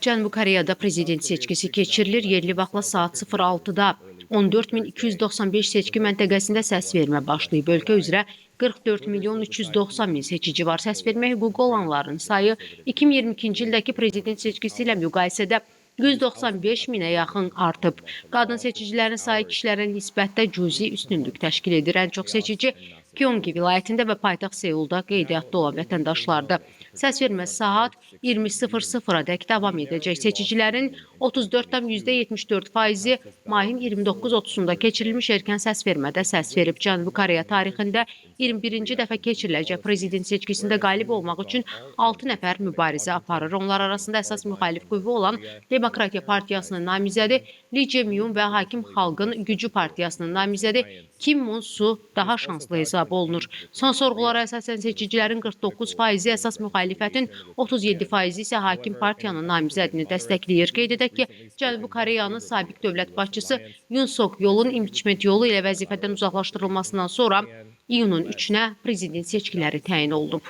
Cənubi Koreyada prezident seçkisi keçirilir. Yerli vaxtla saat 06-da 14.295 seçki məntəqəsində səs vermə başlayıb. Ölkə üzrə 44 milyon 390 min seçici var. Səs vermə hüququ olanların sayı 2022-ci ildəki prezident seçkisi ilə müqayisədə 195 minə yaxın artıb. Qadın seçicilərin sayı kişilərə nisbətdə cüzi üstünlük təşkil edir. Ən çox seçici Gyeonggi vilayətində və paytaxt Seulda qeydiyyatda olan vətəndaşlardır. Səs vermə saat 20:00-a dək davam edəcək. Seçicilərin 34,74%-i mayın 29-30-da keçirilmiş erkən səs vermədə səs verib. Cənubi Koreya tarixində 21-ci dəfə keçiriləcək prezident seçkisində qalib olmaq üçün 6 nəfər mübarizə aparır. Onlar arasında əsas müxalif qüvvə olan Demokratiya Partiyasının namizədi Lee Jae-myung və Hakim Xalqın Gücü Partiyasının namizədi Kim Mun-su daha şanslı hesab olunur. Son sorğulara əsasən seçicilərin 49%-i əsas müxalifətin, 37%-i isə Hakim Partiyanın namizədini dəstəkləyir. Qeyd edək ki, Cənubi Koreyanın sabiq dövlət başçısı Yoon Suk Yeol'un impiçment yolu ilə vəzifədən uzaqlaşdırılmasından sonra iyunun 3-nə prezident seçkiləri təyin olunub.